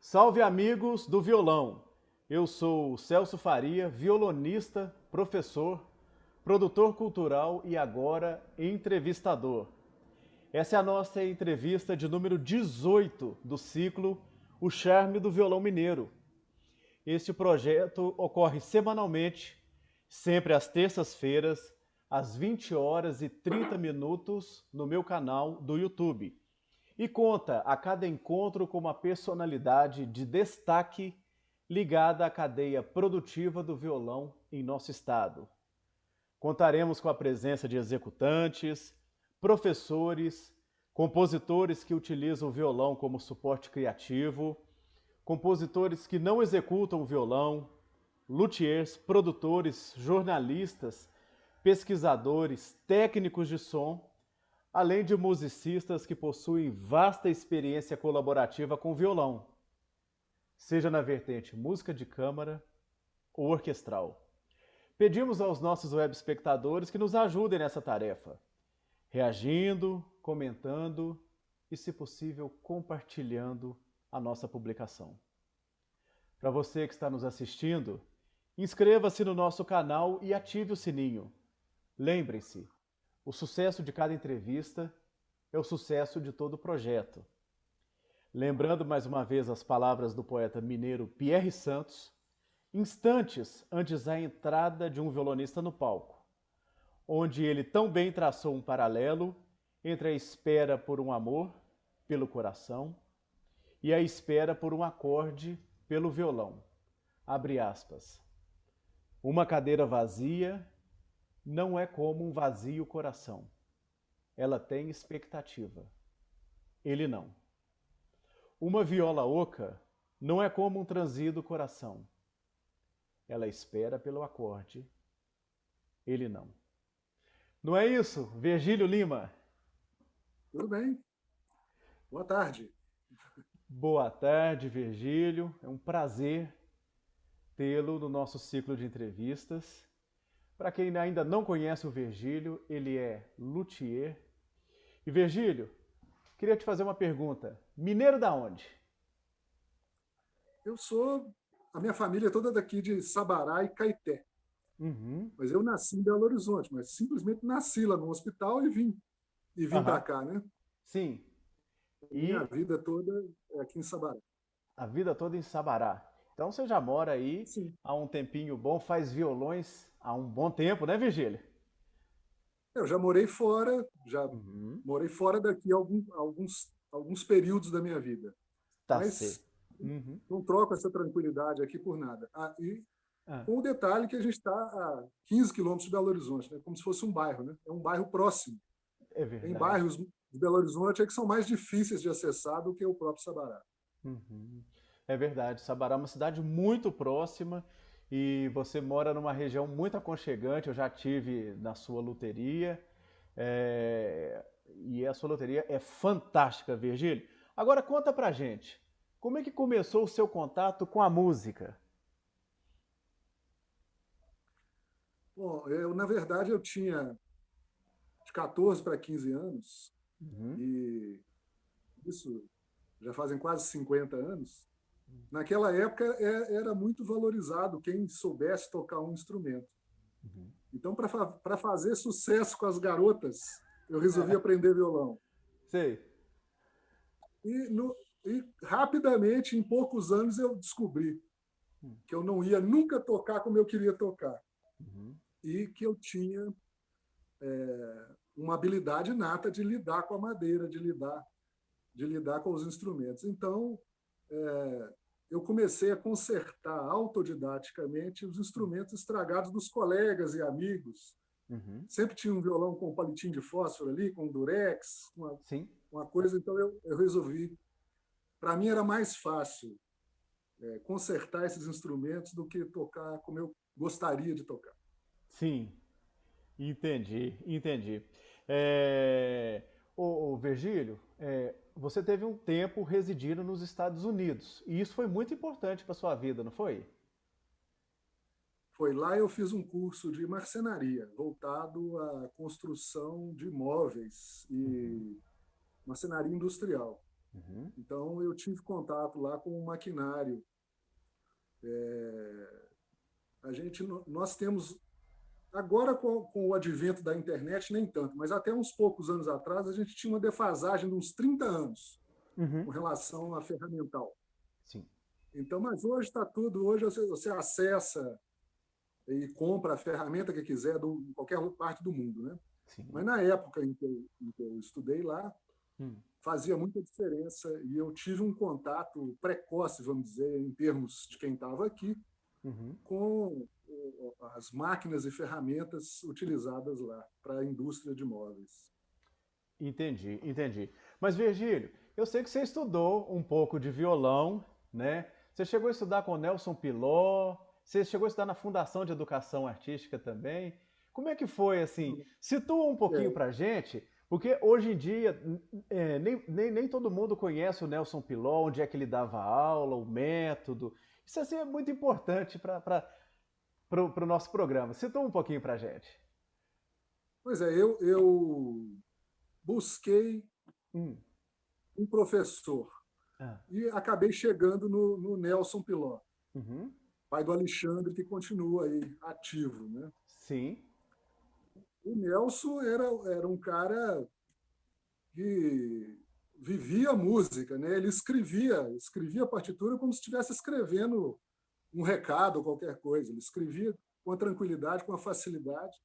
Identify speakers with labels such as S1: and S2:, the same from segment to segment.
S1: Salve amigos do violão! Eu sou o Celso Faria, violonista, professor, produtor cultural e agora entrevistador. Essa é a nossa entrevista de número 18 do ciclo O Charme do Violão Mineiro. Este projeto ocorre semanalmente, sempre às terças-feiras, às 20 horas e 30 minutos no meu canal do YouTube e conta a cada encontro com uma personalidade de destaque ligada à cadeia produtiva do violão em nosso estado. Contaremos com a presença de executantes, professores, compositores que utilizam o violão como suporte criativo, compositores que não executam o violão, luthiers, produtores, jornalistas, pesquisadores, técnicos de som, além de musicistas que possuem vasta experiência colaborativa com violão, seja na vertente música de câmara ou orquestral. Pedimos aos nossos web espectadores que nos ajudem nessa tarefa, reagindo, comentando e, se possível, compartilhando a nossa publicação. Para você que está nos assistindo, inscreva-se no nosso canal e ative o sininho. Lembre-se, o sucesso de cada entrevista é o sucesso de todo o projeto. Lembrando mais uma vez as palavras do poeta mineiro Pierre Santos, instantes antes da entrada de um violonista no palco, onde ele tão bem traçou um paralelo entre a espera por um amor pelo coração e a espera por um acorde pelo violão. Abre aspas. Uma cadeira vazia não é como um vazio coração. Ela tem expectativa. Ele não. Uma viola oca não é como um transido coração. Ela espera pelo acorde. Ele não. Não é isso, Virgílio Lima?
S2: Tudo bem. Boa tarde.
S1: Boa tarde, Virgílio. É um prazer tê-lo no nosso ciclo de entrevistas. Para quem ainda não conhece o Virgílio, ele é luthier. E Virgílio, queria te fazer uma pergunta. Mineiro da onde?
S2: Eu sou. A minha família é toda daqui de Sabará e Caeté.
S1: Uhum.
S2: Mas eu nasci em Belo Horizonte, mas simplesmente nasci lá no hospital e vim para
S1: Aham.
S2: cá, né?
S1: Sim.
S2: Minha
S1: E
S2: vida toda é aqui em Sabará.
S1: a vida toda em Sabará. Então você já mora aí
S2: Sim.
S1: há um tempinho bom, faz violões há um bom tempo, né, Virgílio?
S2: Eu já morei fora, já
S1: Uhum.
S2: morei fora daqui alguns períodos da minha vida.
S1: Tá certo.
S2: Mas
S1: Uhum.
S2: não troco essa tranquilidade aqui por nada. E
S1: Ah,
S2: com o detalhe que a gente está a 15 quilômetros de Belo Horizonte, né? Como se fosse um bairro, né? É um bairro próximo.
S1: é
S2: Tem
S1: verdade.
S2: bairros de Belo Horizonte que são mais difíceis de acessar do que o próprio Sabará.
S1: Uhum. É verdade. Sabará é uma cidade muito próxima e você mora numa região muito aconchegante. Eu já tive na sua loteria e a sua loteria é fantástica, Virgílio. Agora conta pra gente, como é que começou o seu contato com a música?
S2: Bom, na verdade, eu tinha de 14 para 15 anos,
S1: Uhum.
S2: e isso já fazem quase 50 anos. Naquela época, era muito valorizado quem soubesse tocar um instrumento.
S1: Uhum.
S2: Então, para fazer sucesso com as garotas, eu resolvi
S1: É,
S2: aprender violão.
S1: sei.
S2: E, no, e rapidamente, em poucos anos, eu descobri que eu não ia nunca tocar como eu queria tocar
S1: Uhum.
S2: e que eu tinha uma habilidade nata de lidar com a madeira, de lidar com os instrumentos. Então, eu comecei a consertar autodidaticamente os instrumentos estragados dos colegas e amigos.
S1: Uhum.
S2: Sempre tinha um violão com um palitinho de fósforo ali, com durex,
S1: Sim.
S2: uma coisa. Então, eu resolvi. Para mim, era mais fácil consertar esses instrumentos do que tocar como eu gostaria de tocar.
S1: Sim. Entendi, entendi. É... Virgílio, você teve um tempo residindo nos Estados Unidos e isso foi muito importante para sua vida, não foi?
S2: Foi lá eu fiz um curso de marcenaria, voltado à construção de móveis
S1: Uhum.
S2: e marcenaria industrial.
S1: Uhum.
S2: Então, eu tive contato lá com o maquinário. Nós temos, agora com o advento da internet, nem tanto, mas até uns poucos anos atrás, a gente tinha uma defasagem de uns 30 anos
S1: Uhum.
S2: com relação à ferramental.
S1: Sim.
S2: Então, mas hoje está tudo, hoje você acessa e compra a ferramenta que quiser em qualquer parte do mundo, né?
S1: Sim.
S2: Mas na época em que eu estudei lá,
S1: Hum.
S2: fazia muita diferença e eu tive um contato precoce, vamos dizer, em termos de quem estava aqui,
S1: Uhum.
S2: com as máquinas e ferramentas utilizadas lá para a indústria de móveis.
S1: Entendi, entendi. Mas, Virgílio, eu sei que você estudou um pouco de violão, né? Você chegou a estudar com o Nelson Piló, você chegou a estudar na Fundação de Educação Artística também. Como é que foi, assim? Situa um pouquinho
S2: É,
S1: pra gente, porque hoje em dia nem todo mundo conhece o Nelson Piló, onde é que ele dava aula, o método. Isso assim, é muito importante para o nosso programa. Situa um pouquinho pra gente.
S2: pois é, eu busquei
S1: Hum.
S2: um professor
S1: Ah.
S2: e acabei chegando no Nelson Piló,
S1: Uhum.
S2: pai do Alexandre, que continua aí ativo, né?
S1: Sim.
S2: O Nelson era um cara que vivia a música, né? Ele escrevia a partitura como se estivesse escrevendo um recado ou qualquer coisa. Ele escrevia com a tranquilidade, com a facilidade.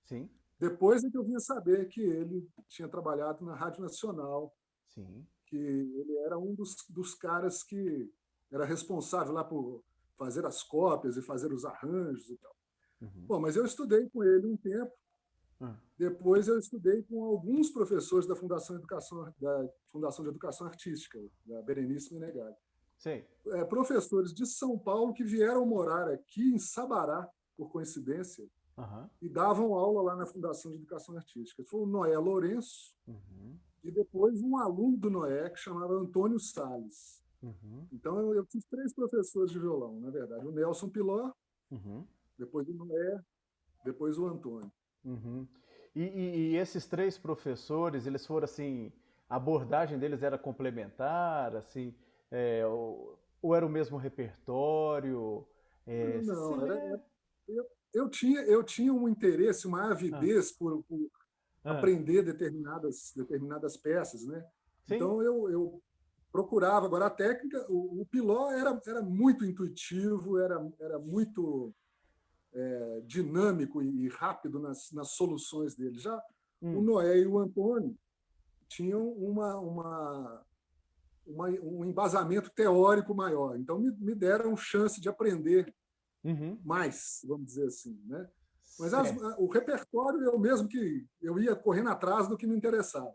S1: Sim.
S2: Depois é que eu vim saber que ele tinha trabalhado na Rádio Nacional,
S1: Sim.
S2: que ele era um dos caras que era responsável lá por fazer as cópias e fazer os arranjos e tal.
S1: Uhum.
S2: Bom, mas eu estudei com ele um tempo.
S1: Ah.
S2: Depois eu estudei com alguns professores da Fundação de Educação Artística, da Berenice Menegali.
S1: Sei.
S2: Professores de São Paulo que vieram morar aqui em Sabará, por coincidência,
S1: Aham.
S2: e davam aula lá na Fundação de Educação Artística. Foi o Noé Lourenço
S1: Uhum.
S2: e depois um aluno do Noé que chamava Antônio Salles.
S1: Uhum.
S2: Então eu tive três professores de violão, na verdade. O Nelson Piló,
S1: Uhum.
S2: depois o Noé, depois o Antônio.
S1: Uhum. E esses três professores, eles foram assim, a abordagem deles era complementar, assim, ou era o mesmo repertório?
S2: Não,
S1: Você se
S2: não,
S1: lembra?
S2: eu tinha um interesse, uma
S1: Ah.
S2: avidez por
S1: Ah.
S2: aprender determinadas peças, né?
S1: Sim.
S2: Então eu procurava. Agora, a técnica, o Piló era muito intuitivo, era muito dinâmico e rápido nas soluções dele. Já o
S1: Hum.
S2: Noé e o Antônio tinham um embasamento teórico maior, então me deram chance de aprender
S1: Uhum.
S2: mais, vamos dizer assim, né? Mas
S1: Certo.
S2: o repertório eu mesmo que eu ia correndo atrás do que me interessava.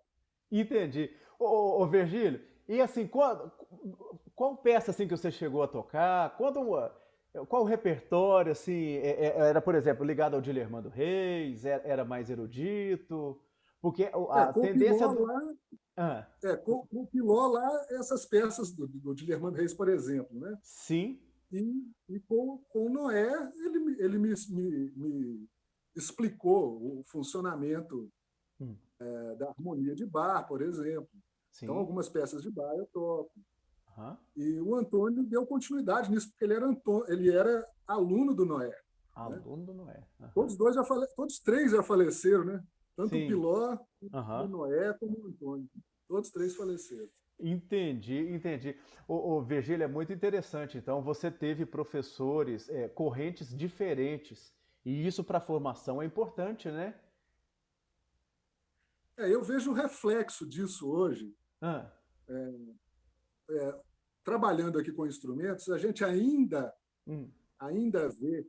S1: Entendi. Ô, Virgílio, e assim, qual peça assim que você chegou a tocar? Qual o repertório, assim, era, por exemplo, ligado ao Dilermando Reis? Era mais erudito? Porque a
S2: Com o
S1: tendência
S2: Piló
S1: do...
S2: lá,
S1: Ah.
S2: com o Piló lá, essas peças do Dilermando Reis, por exemplo, né?
S1: Sim.
S2: E com o Noé, ele me explicou o funcionamento
S1: Hum.
S2: da harmonia de bar, por exemplo. Então,
S1: Sim.
S2: algumas peças de bar eu toco.
S1: Aham.
S2: E o Antônio deu continuidade nisso, porque ele era aluno do Noé. Né?
S1: Aluno não é. Aham.
S2: Todos três já faleceram, né? Tanto o
S1: Sim.
S2: Piló, o
S1: Aham.
S2: Noé, como o Antônio. Todos três faleceram.
S1: Entendi, entendi. Virgílio, é muito interessante. Então, você teve professores, correntes diferentes. E isso para a formação é importante, né?
S2: Eu vejo o reflexo disso hoje,
S1: Ah.
S2: trabalhando aqui com instrumentos, a gente
S1: Hum.
S2: ainda vê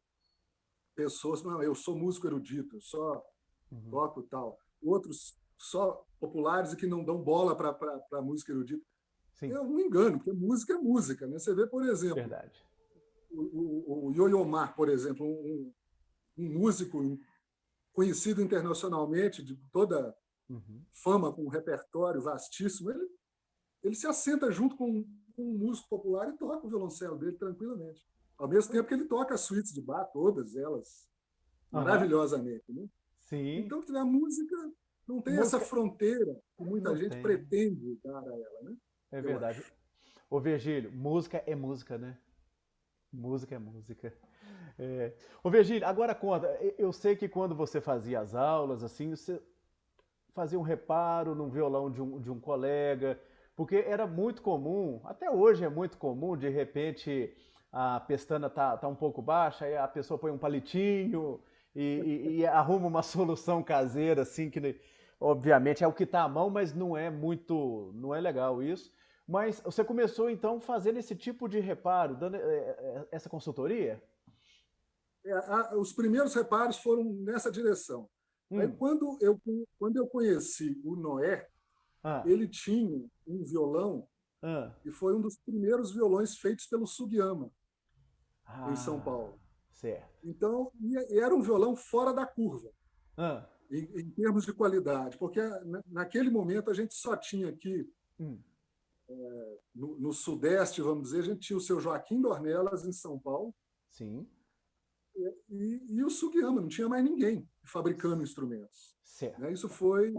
S2: pessoas, não, eu sou músico erudito, eu só
S1: Uhum.
S2: toco tal. Outros só populares e que não dão bola para a música erudita.
S1: Sim,
S2: Eu não engano, porque música é música. Né? Você vê, por exemplo,
S1: verdade.
S2: o Yo-Yo Ma, por exemplo, um músico conhecido internacionalmente, de toda
S1: Uhum.
S2: fama, com um repertório vastíssimo, ele se assenta junto com um músico popular e toca o violoncelo dele tranquilamente. Ao mesmo tempo que ele toca as suítes de Bach, todas elas
S1: Aham.
S2: maravilhosamente. Né?
S1: Sim.
S2: Então, a música não tem essa
S1: Música
S2: fronteira que muita
S1: não
S2: gente
S1: tem.
S2: pretende dar a ela. Né?
S1: É
S2: eu
S1: verdade.
S2: acho.
S1: Ô Virgílio, música é música, né? Música é música. É. Ô Virgílio, agora conta, eu sei que quando você fazia as aulas, assim, você fazia um reparo num violão de um colega, porque era muito comum, até hoje é muito comum, de repente a pestana tá um pouco baixa, aí a pessoa põe um palitinho e arruma uma solução caseira, assim, que obviamente é o que está à mão, mas não é muito, não é legal isso. Mas você começou então fazendo esse tipo de reparo, dando essa consultoria?
S2: Os primeiros reparos foram nessa direção. Aí,
S1: Hum.
S2: quando eu conheci o Noé,
S1: Ah.
S2: ele tinha um violão
S1: Ah.
S2: e foi um dos primeiros violões feitos pelo Sugiyama, em São
S1: Ah.
S2: Paulo.
S1: Certo.
S2: Então, era um violão fora da curva,
S1: Ah.
S2: em termos de qualidade, porque naquele momento a gente só tinha aqui,
S1: Hum.
S2: no Sudeste, vamos dizer, a gente tinha o seu Joaquim Dornelas, em São Paulo,
S1: Sim.
S2: e o Sugiyama, não tinha mais ninguém fabricando instrumentos.
S1: Certo.
S2: Né? Isso foi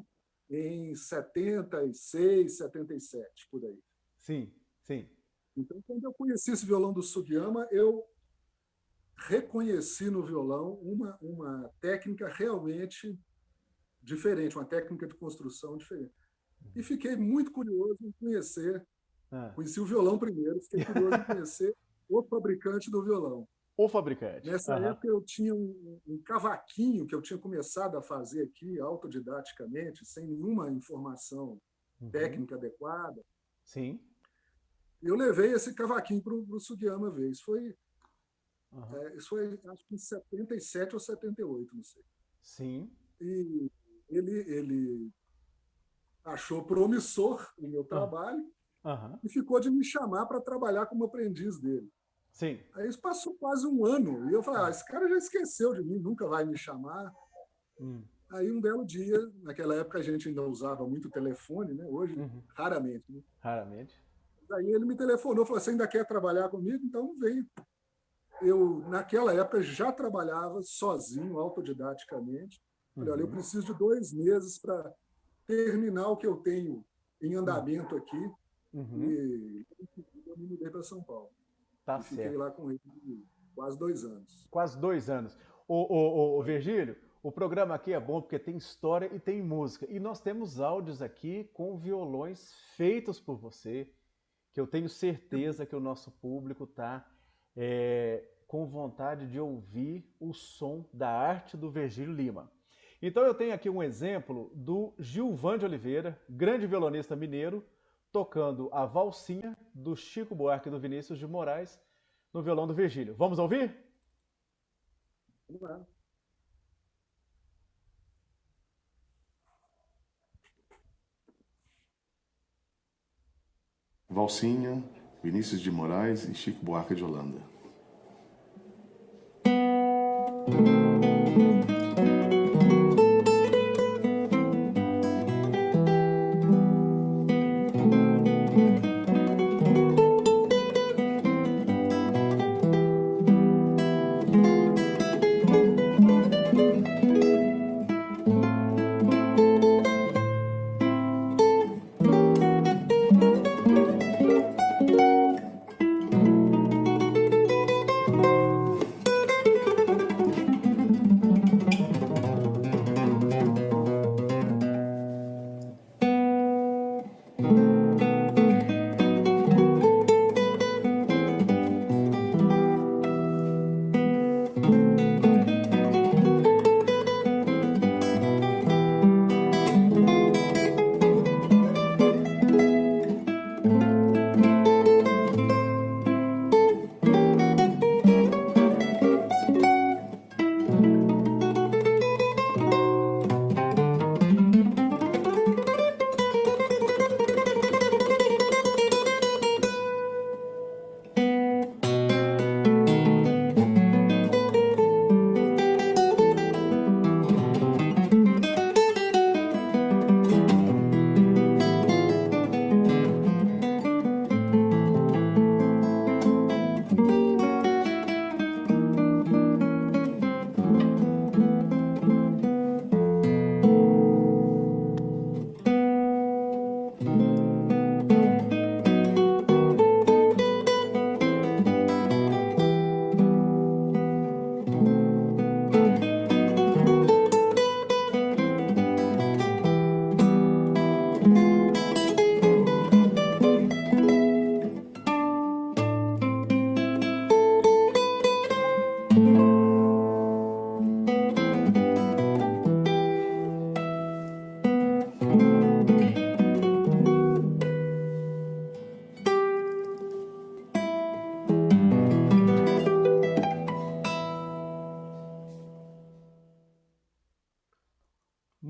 S2: em 76, 77, por aí.
S1: Sim, sim.
S2: Então, quando eu conheci esse violão do Sugiyama, eu reconheci no violão uma técnica realmente diferente, uma técnica de construção diferente. E fiquei muito curioso em conhecer,
S1: Ah.
S2: conheci o violão primeiro, fiquei curioso em conhecer o fabricante do violão.
S1: O fabricante.
S2: Nessa
S1: Aham.
S2: época eu tinha um cavaquinho que eu tinha começado a fazer aqui autodidaticamente, sem nenhuma informação
S1: Uhum.
S2: técnica adequada.
S1: Sim.
S2: Eu levei esse cavaquinho para o Sugiyama ver.
S1: Aham.
S2: Isso foi, acho que em 77 ou 78, não sei.
S1: Sim.
S2: E ele achou promissor o meu
S1: Ah.
S2: trabalho
S1: Aham.
S2: e ficou de me chamar para trabalhar como aprendiz dele.
S1: Sim.
S2: Aí isso passou quase um ano. E eu falei,
S1: Hum.
S2: esse cara já esqueceu de mim, nunca vai me chamar.
S1: Hum.
S2: Aí um belo dia, naquela época a gente ainda usava muito telefone, né? Hoje,
S1: Uhum.
S2: raramente. Né?
S1: Raramente.
S2: Aí ele me telefonou, falou, você ainda quer trabalhar comigo? Então vem. Eu, naquela época, já trabalhava sozinho, autodidaticamente. Falei, olha, eu
S1: Uhum.
S2: preciso de 2 meses para terminar o que eu tenho em
S1: Hum.
S2: andamento aqui.
S1: Uhum.
S2: E eu me mudei para São Paulo.
S1: Tá
S2: E fiquei
S1: certo.
S2: lá com ele quase 2 anos.
S1: Quase 2 anos. Ô, Virgílio, o programa aqui é bom porque tem história e tem música. E nós temos áudios aqui com violões feitos por você, que eu tenho certeza que o nosso público tá com vontade de ouvir o som da arte do Virgílio Lima. Então eu tenho aqui um exemplo do Gilvan de Oliveira, grande violonista mineiro, tocando a valsinha do Chico Buarque e do Vinícius de Moraes no violão do Virgílio. Vamos ouvir?
S2: Vamos lá.
S3: Valsinha, Vinícius de Moraes e Chico Buarque de Holanda.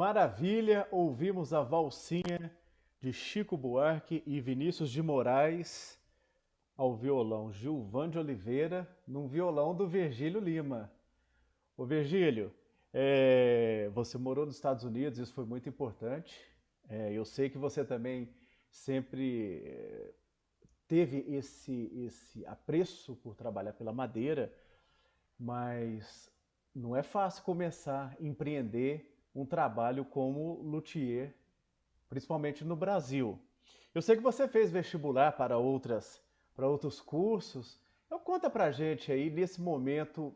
S1: Maravilha, ouvimos a valsinha de Chico Buarque e Vinícius de Moraes ao violão Gilvan de Oliveira, num violão do Virgílio Lima. Ô Virgílio, você morou nos Estados Unidos, isso foi muito importante. Eu sei que você também sempre teve esse apreço por trabalhar pela madeira, mas não é fácil começar a empreender um trabalho como luthier, principalmente no Brasil. Eu sei que você fez vestibular para outros cursos. Então conta pra gente aí nesse momento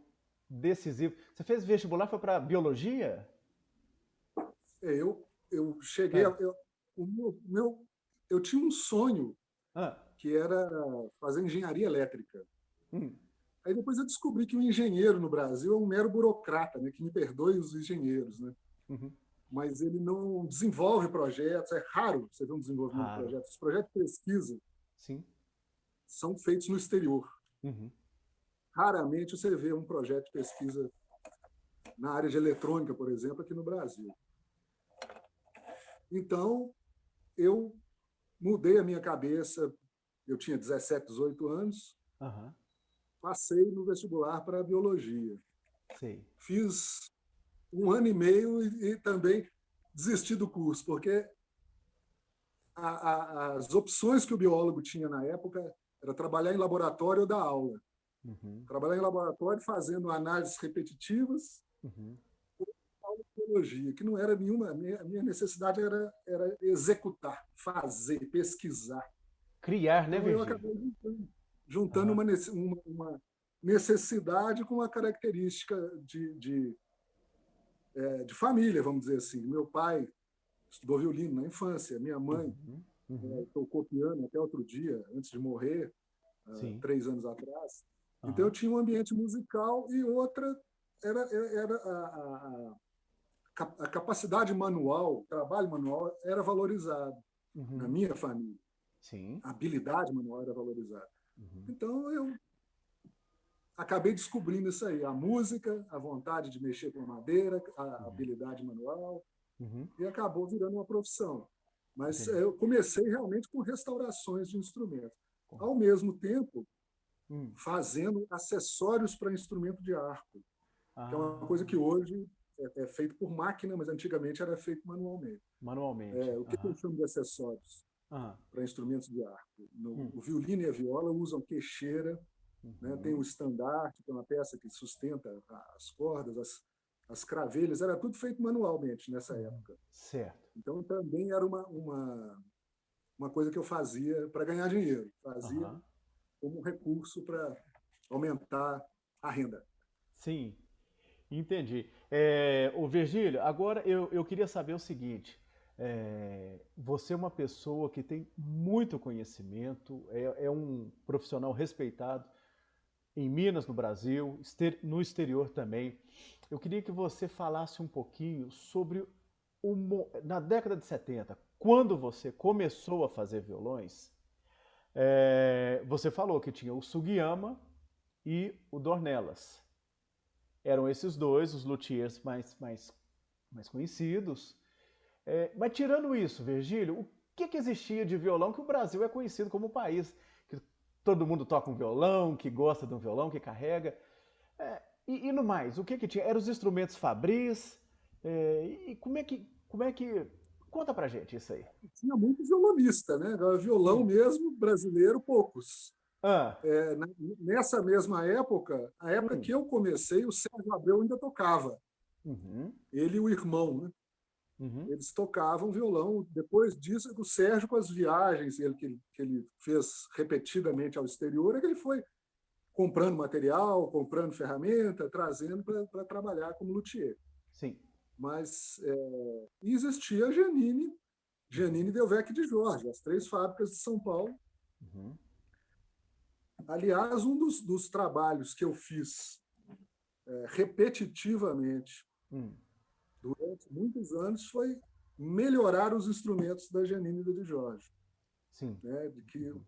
S1: decisivo. Você fez vestibular foi para biologia?
S2: Eu cheguei,
S1: Ah,
S2: eu tinha um sonho
S1: ah,
S2: que era fazer engenharia elétrica.
S1: hum,
S2: Aí depois eu descobri que o engenheiro no Brasil é um mero burocrata, né? Que me perdoe os engenheiros, né?
S1: uhum,
S2: Mas ele não desenvolve projetos. É raro você ver um desenvolvimento de
S1: raro.
S2: projetos. Os projetos de pesquisa
S1: Sim.
S2: são feitos no exterior.
S1: Uhum,
S2: Raramente você vê um projeto de pesquisa na área de eletrônica, por exemplo, aqui no Brasil. Então, eu mudei a minha cabeça. Eu tinha 17, 18 anos,
S1: aham,
S2: passei no vestibular para biologia.
S1: sei.
S2: Fiz um ano e meio e também desisti do curso, porque as opções que o biólogo tinha na época era trabalhar em laboratório ou dar aula.
S1: Uhum,
S2: Trabalhar em laboratório fazendo análises repetitivas,
S1: uhum.
S2: aula de biologia, que não era nenhuma. A minha necessidade era executar, fazer, pesquisar.
S1: Criar, né,
S2: Então eu
S1: Virgílio?
S2: acabei juntando
S1: Aham,
S2: uma necessidade com uma característica de família, vamos dizer assim. Meu pai estudou violino na infância, minha mãe
S1: uhum, uhum,
S2: tocou piano até outro dia, antes de morrer,
S1: sim.
S2: 3 anos atrás. Então eu
S1: Aham,
S2: tinha um ambiente musical e outra era a capacidade manual, o trabalho manual era valorizado na
S1: uhum,
S2: minha família.
S1: sim.
S2: A habilidade manual era valorizada.
S1: Uhum,
S2: Então eu acabei descobrindo isso aí, a música, a vontade de mexer com a madeira, a
S1: uhum,
S2: habilidade manual,
S1: uhum,
S2: e acabou virando uma profissão. Mas
S1: entendi.
S2: eu comecei realmente com restaurações de instrumentos.
S1: Bom,
S2: Ao mesmo tempo,
S1: hum,
S2: fazendo acessórios para instrumento de arco, que é uma coisa
S1: ah,
S2: que hoje é feito por máquina, mas antigamente era feito manualmente.
S1: manualmente.
S2: O que eu
S1: Aham,
S2: chamo de acessórios
S1: aham,
S2: para instrumentos de arco?
S1: hum,
S2: O violino e a viola usam queixeira, né? Tem o
S1: uhum,
S2: estandarte, que é uma peça que sustenta as cordas, as cravelhas, era tudo feito manualmente nessa
S1: uhum.
S2: época.
S1: Certo.
S2: Então também era uma coisa que eu fazia para ganhar dinheiro, fazia
S1: Aham,
S2: como recurso para aumentar a renda.
S1: sim, entendi. Ô Virgílio, agora eu queria saber o seguinte: você é uma pessoa que tem muito conhecimento, é um profissional respeitado em Minas, no Brasil, no exterior também. Eu queria que você falasse um pouquinho sobre na década de 70, quando você começou a fazer violões, você falou que tinha o Sugiyama e o Dornelas. Eram esses dois, os luthiers mais conhecidos. Mas tirando isso, Virgílio, o que existia de violão que o Brasil é conhecido como um país que todo mundo toca um violão, que gosta de um violão, que carrega. E no mais, o que tinha? Eram os instrumentos fabris? E como é que... Conta pra gente isso aí.
S2: Tinha muito violonista, né? Agora, violão
S1: Hum.
S2: mesmo, brasileiro, poucos.
S1: Ah,
S2: Nessa mesma época, a época
S1: hum.
S2: que eu comecei, o Sérgio Abreu ainda tocava.
S1: Uhum,
S2: Ele e o irmão, né?
S1: uhum,
S2: Eles tocavam violão. Depois disso, o Sérgio, com as viagens que ele fez repetidamente ao exterior, é que ele foi comprando material, comprando ferramenta, trazendo para trabalhar como luthier.
S1: sim.
S2: Mas existia a Janine
S1: Uhum,
S2: Delvecq de Jorge, as 3 fábricas de São Paulo.
S1: uhum,
S2: Aliás, um dos trabalhos que eu fiz repetitivamente
S1: hum,
S2: durante muitos anos foi melhorar os instrumentos da Janine de Jorge,
S1: sim.
S2: né? De que o
S1: Uhum.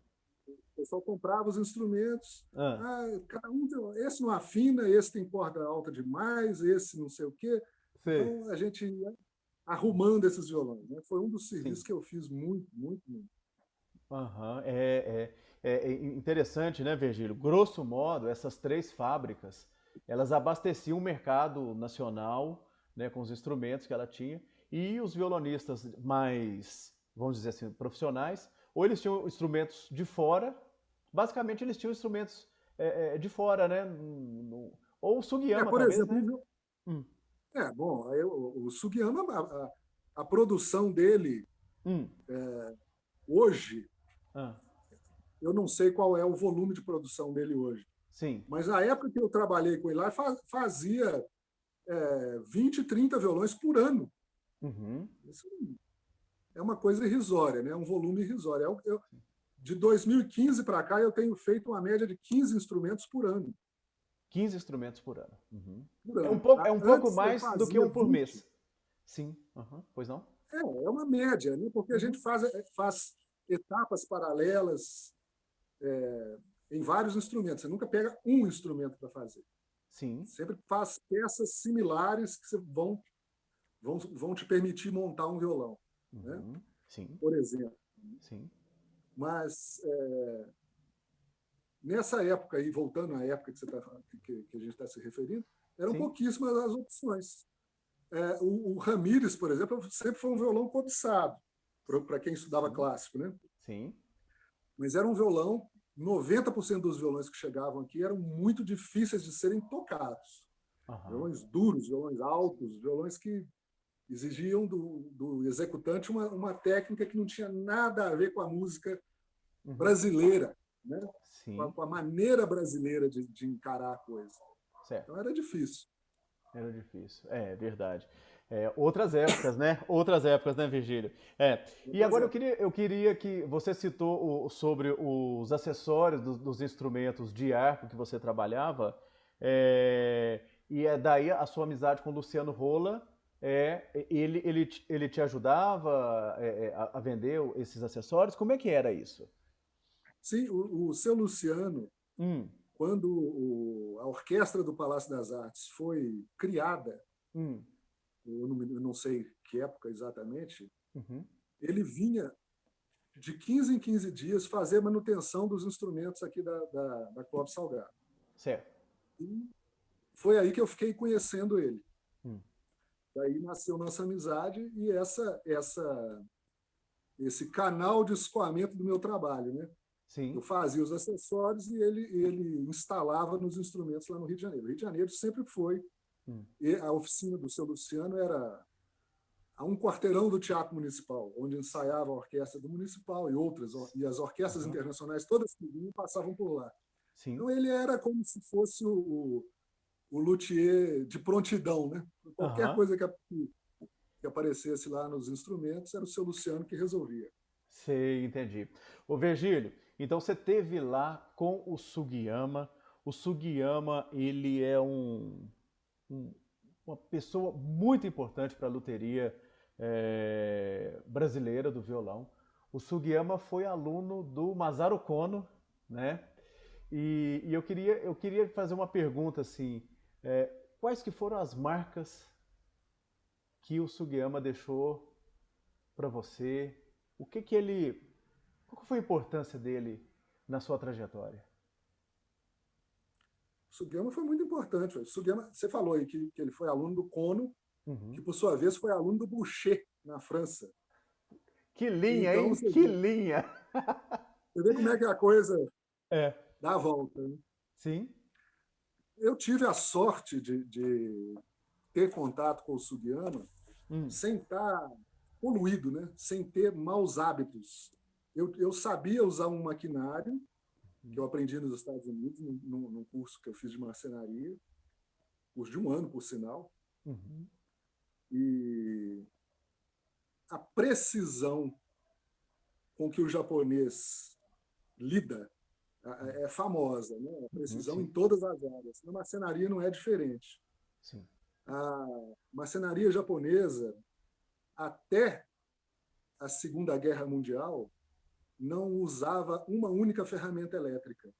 S2: pessoal comprava os instrumentos,
S1: Ah,
S2: cada um esse não afina, esse tem corda alta demais, esse não sei o quê.
S1: sei.
S2: Então a gente ia arrumando esses violões, né? Foi um dos
S1: sim.
S2: serviços que eu fiz muito, muito, muito.
S1: Aham, é interessante, né, Virgílio? Grosso modo, essas três fábricas, elas abasteciam o mercado nacional, né, com os instrumentos que ela tinha, e os violonistas mais, vamos dizer assim, profissionais, ou eles tinham instrumentos de fora, basicamente eles tinham instrumentos de fora, né? Ou o Sugiyama,
S2: Por
S1: talvez,
S2: exemplo,
S1: né? Hum,
S2: bom, aí o Sugiyama, a produção dele
S1: hum,
S2: hoje,
S1: ah,
S2: eu não sei qual é o volume de produção dele hoje,
S1: sim.
S2: mas na época que eu trabalhei com ele lá, fazia 20, 30 violões por ano.
S1: Uhum.
S2: Isso é uma coisa irrisória, né? Um volume irrisório. De 2015 para cá, eu tenho feito uma média de 15 instrumentos por ano.
S1: 15 instrumentos por ano. Uhum.
S2: Por
S1: É um
S2: ano.
S1: pouco, é um pouco
S2: Antes eu
S1: mais do que
S2: fazia
S1: um por
S2: 20.
S1: mês. Sim. Uhum. Pois não?
S2: É uma média, né? Porque a gente
S1: Uhum.
S2: faz etapas paralelas em vários instrumentos. Você nunca pega um instrumento para fazer.
S1: Sim.
S2: Sempre faz peças similares que vão te permitir montar um violão, né?
S1: Uhum. Sim.
S2: Por exemplo.
S1: Sim.
S2: Mas nessa época aí, voltando à época que a gente está se referindo, eram
S1: Sim.
S2: pouquíssimas as opções. O Ramírez, por exemplo, sempre foi um violão cobiçado para quem estudava
S1: Sim.
S2: clássico, né?
S1: Sim.
S2: Mas era um violão, 90% dos violões que chegavam aqui eram muito difíceis de serem tocados.
S1: Aham.
S2: Violões duros, violões altos, violões que exigiam do executante uma técnica que não tinha nada a ver com a música
S1: Uhum.
S2: brasileira, né?
S1: Sim.
S2: Com a maneira brasileira de encarar a coisa.
S1: Certo.
S2: Então era difícil.
S1: Era difícil. É verdade. Outras épocas, né, Virgílio? E
S2: Por
S1: agora
S2: exemplo,
S1: eu queria que você citou sobre os acessórios dos instrumentos de arco que você trabalhava. E é daí a sua amizade com o Luciano Rola. Ele te ajudava a vender esses acessórios? Como é que era isso?
S2: sim, o seu Luciano,
S1: Hum,
S2: quando a Orquestra do Palácio das Artes foi criada,
S1: hum,
S2: eu não sei que época exatamente,
S1: uhum,
S2: ele vinha de 15 em 15 dias fazer manutenção dos instrumentos aqui da Clóvis Salgado.
S1: certo.
S2: E foi aí que eu fiquei conhecendo ele.
S1: Hum,
S2: Daí nasceu nossa amizade e esse canal de escoamento do meu trabalho, né? Eu
S1: sim.
S2: fazia os acessórios e ele instalava nos instrumentos lá no Rio de Janeiro. O Rio de Janeiro sempre foi,
S1: Hum,
S2: e a oficina do seu Luciano era a um quarteirão do Teatro Municipal, onde ensaiava a orquestra do Municipal e as orquestras
S1: aham,
S2: internacionais, todas que vinham, passavam por lá.
S1: sim.
S2: Então ele era como se fosse o luthier de prontidão, né? Qualquer
S1: Aham.
S2: coisa que aparecesse lá nos instrumentos, era o seu Luciano que resolvia.
S1: Sei, entendi. Ô Virgílio, então você teve lá com o Sugiyama. O Sugiyama, ele é um- uma pessoa muito importante para a luteria brasileira do violão. O Sugiyama foi aluno do Masaru Kono, né? E eu queria fazer uma pergunta assim, quais que foram as marcas que o Sugiyama deixou para você? O que que ele Qual foi a importância dele na sua trajetória?
S2: O Sugiyama foi muito importante. O Sugiyama, você falou aí que ele foi aluno do Kono, que
S1: Uhum.
S2: por sua vez foi aluno do Boucher, na França.
S1: Que linha,
S2: Então
S1: hein? Que linha!
S2: você vê como é que a coisa
S1: É.
S2: dá a volta. Né?
S1: Sim.
S2: Eu tive a sorte de ter contato com o Sugiyama
S1: Hum.
S2: sem estar poluído, né? Sem ter maus hábitos. Eu sabia usar um maquinário que eu aprendi nos Estados Unidos, num curso que eu fiz de marcenaria, curso de um ano, por sinal,
S1: Uhum.
S2: e a precisão com que o japonês lida é famosa, né? A
S1: Uhum.
S2: precisão em
S1: Sim.
S2: todas as áreas. Na marcenaria não é diferente.
S1: Sim.
S2: A marcenaria japonesa, até a Segunda Guerra Mundial, não usava uma única ferramenta elétrica.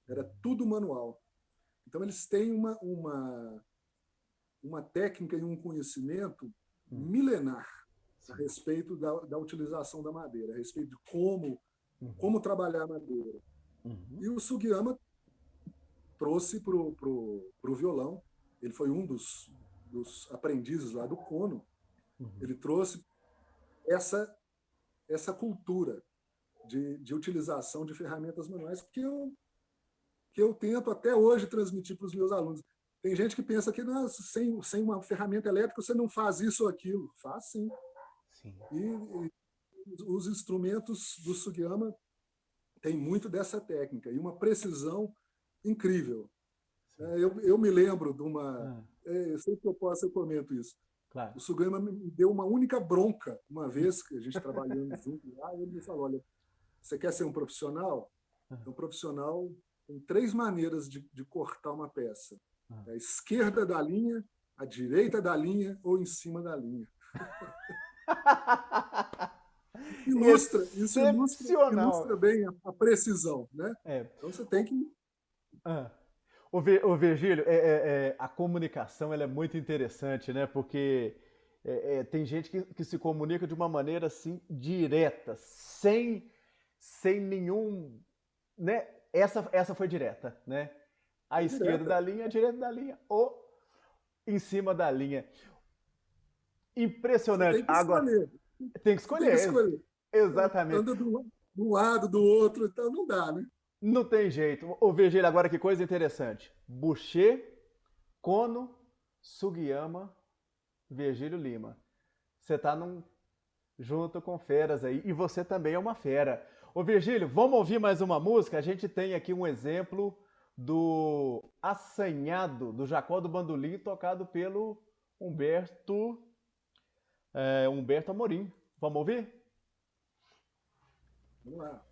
S2: Era tudo manual. Então, eles têm uma técnica e um conhecimento milenar a respeito da utilização da madeira, a respeito de como trabalhar a madeira. E o Sugiyama trouxe para o violão, ele foi um dos aprendizes lá do Kono, ele trouxe essa cultura de utilização de ferramentas manuais que eu tento até hoje transmitir para os meus alunos. Tem gente que pensa que sem uma ferramenta elétrica você não faz isso ou aquilo. Faz sim. E os instrumentos do Sugiyama têm muito dessa técnica e uma precisão incrível. Eu me lembro de uma... sempre que eu posso, eu comento isso.
S1: Claro.
S2: O Sugiyama me deu uma única bronca, uma vez que a gente trabalhando junto lá, ele me falou, olha, você quer ser um profissional? Um profissional tem 3 maneiras de cortar uma peça. A esquerda da linha, a direita da linha ou em cima da linha. Isso ilustra bem a precisão, né? Então você tem que...
S1: O Virgílio, a comunicação ela é muito interessante, né? Porque tem gente que se comunica de uma maneira assim direta, sem nenhum, né? Essa foi direta, né? A esquerda da linha, a direita da linha ou em cima da linha. Impressionante. Tem que escolher. Exatamente.
S2: Anda de um lado, do outro, então não dá, né?
S1: Não tem jeito. Ô, Virgílio, agora que coisa interessante. Boucher, Kono, Sugiyama, Virgílio Lima. Você está junto com feras aí. E você também é uma fera. Ô, Virgílio, vamos ouvir mais uma música? A gente tem aqui um exemplo do Assanhado, do Jacó do Bandolim, tocado pelo Humberto Amorim. Vamos ouvir?
S2: Vamos lá.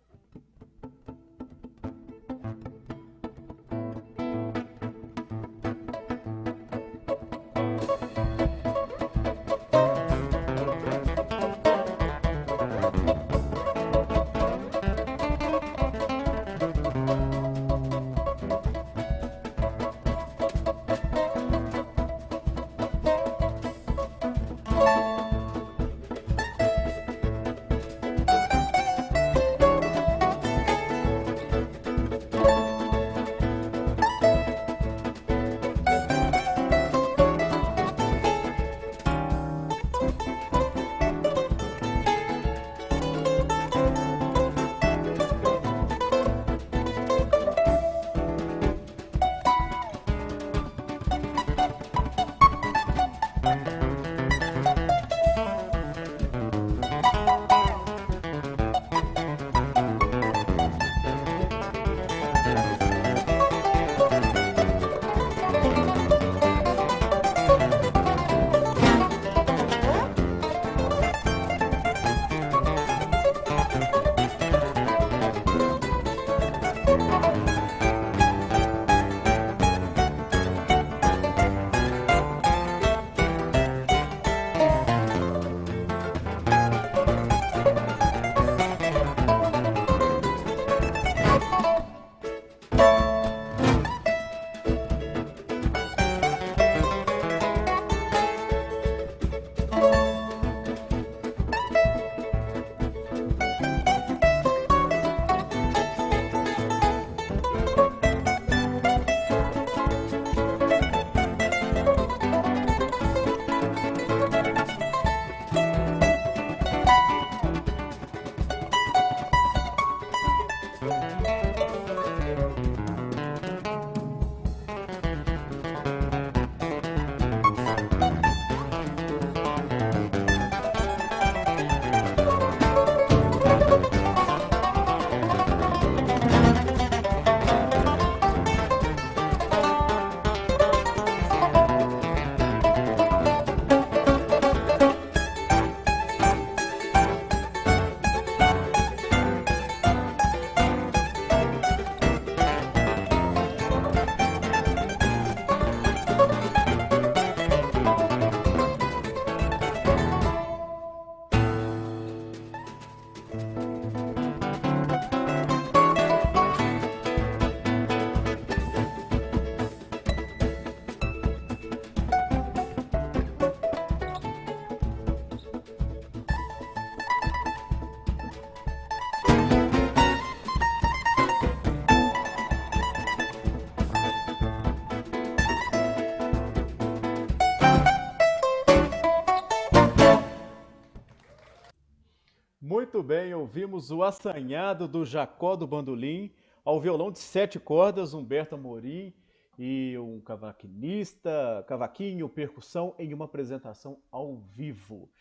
S1: Muito bem, ouvimos o assanhado do Jacó do Bandolim, ao violão de 7 cordas, Humberto Amorim, e um cavaquinista, cavaquinho, percussão, em uma apresentação ao vivo.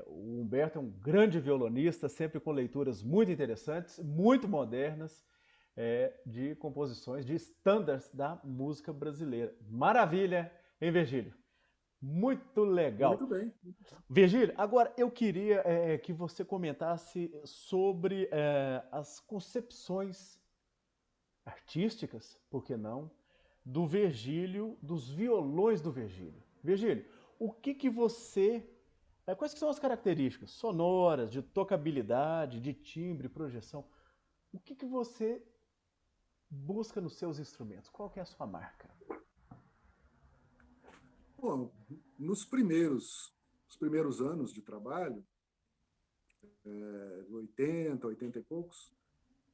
S1: O Humberto é um grande violonista, sempre com leituras muito interessantes, muito modernas, de composições, de standards da música brasileira. Maravilha, hein, Virgílio? Muito legal.
S2: Muito bem.
S1: Virgílio, agora eu queria que você comentasse sobre as concepções artísticas, por que não, do Virgílio, dos violões do Virgílio. Virgílio, o que que você... quais que são as características sonoras, de tocabilidade, de timbre, projeção? O que que você busca nos seus instrumentos? Qual que é a sua marca?
S2: Bom, nos primeiros anos de trabalho, 80 e poucos,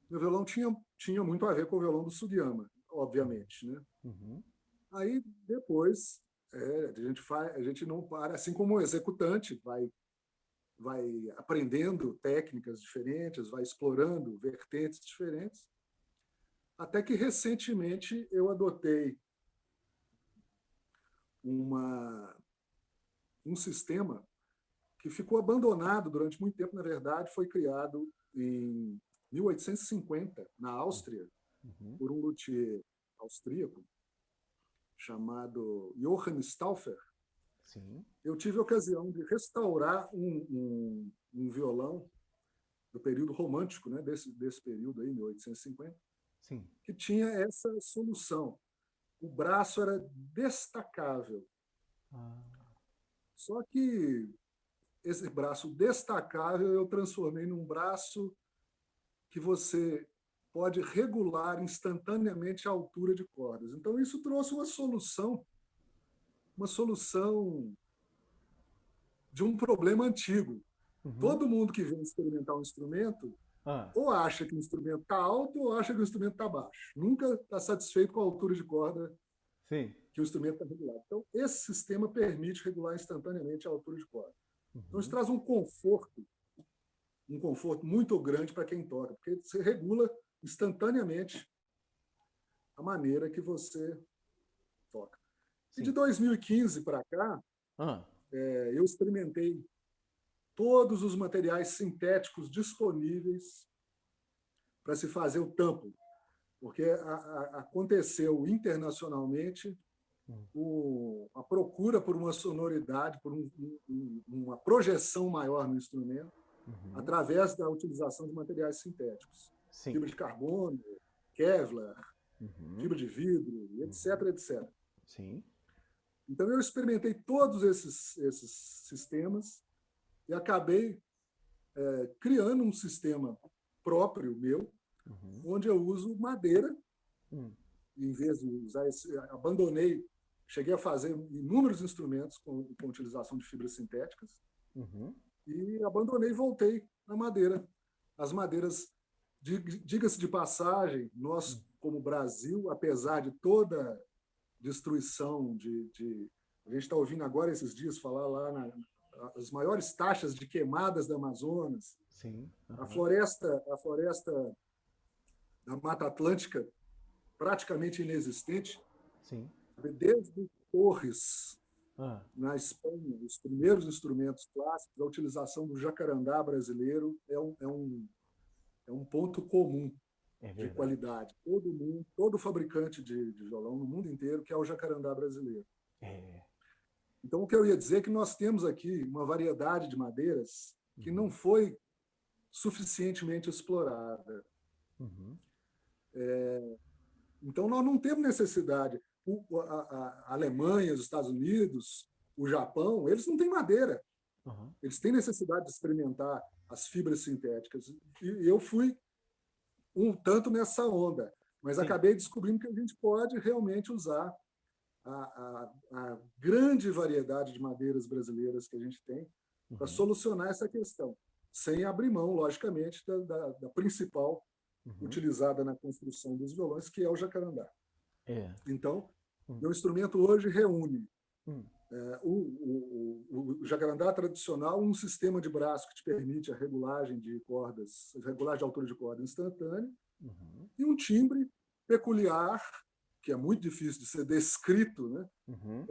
S2: meu violão tinha muito a ver com o violão do Sugiyama, obviamente, né?
S1: Uhum.
S2: Aí depois a gente não para, assim como o executante vai aprendendo técnicas diferentes, vai explorando vertentes diferentes, até que recentemente eu adotei um sistema que ficou abandonado durante muito tempo. Na verdade, foi criado em 1850, na Áustria,
S1: Uhum.
S2: por um luthier austríaco chamado Johann Stauffer.
S1: Sim.
S2: Eu tive a ocasião de restaurar um violão do período romântico, né, desse período aí, 1850,
S1: Sim.
S2: que tinha essa solução. O braço era destacável. Só que esse braço destacável eu transformei num braço que você pode regular instantaneamente a altura de cordas. Então, isso trouxe uma solução de um problema antigo.
S1: Uhum.
S2: Todo mundo que vem experimentar um instrumento ou acha que o instrumento está alto ou acha que o instrumento está baixo. Nunca está satisfeito com a altura de corda
S1: Sim.
S2: que o instrumento está regulado. Então, esse sistema permite regular instantaneamente a altura de corda. Então, isso traz um conforto muito grande para quem toca, porque você regula instantaneamente a maneira que você toca.
S1: Sim.
S2: E de 2015 para cá, eu experimentei todos os materiais sintéticos disponíveis para se fazer o tampo, porque aconteceu internacionalmente a procura por uma sonoridade, por uma projeção maior no instrumento, através da utilização de materiais sintéticos.
S1: Sim.
S2: Fibra de carbono, Kevlar, fibra de vidro, etc, etc.
S1: Sim.
S2: Então, eu experimentei todos esses sistemas e acabei criando um sistema próprio meu, onde eu uso madeira, em vez de usar abandonei, cheguei a fazer inúmeros instrumentos com utilização de fibras sintéticas, e abandonei e voltei na madeira. As madeiras, diga-se de passagem, nós, como Brasil, apesar de toda destruição a gente está ouvindo agora esses dias falar lá as maiores taxas de queimadas da Amazonas.
S1: Sim.
S2: A floresta da Mata Atlântica praticamente inexistente.
S1: Sim.
S2: Desde Torres, na Espanha, os primeiros instrumentos clássicos, a utilização do jacarandá brasileiro é um ponto comum de qualidade. Todo fabricante de violão no mundo inteiro quer o jacarandá brasileiro. Então, o que eu ia dizer é que nós temos aqui uma variedade de madeiras que não foi suficientemente explorada. Então, nós não temos necessidade. A Alemanha, os Estados Unidos, o Japão, eles não têm madeira. Eles têm necessidade de experimentar as fibras sintéticas. E eu fui um tanto nessa onda, mas acabei descobrindo que a gente pode realmente usar a grande variedade de madeiras brasileiras que a gente tem para solucionar essa questão, sem abrir mão, logicamente, da principal utilizada na construção dos violões, que é o jacarandá. Então, meu instrumento hoje reúne
S1: Hum.
S2: O jacarandá tradicional, um sistema de braço que te permite a regulagem de cordas, regulagem de altura de corda instantânea,
S1: Uhum.
S2: e um timbre peculiar, que é muito difícil de ser descrito, né?
S1: Uhum.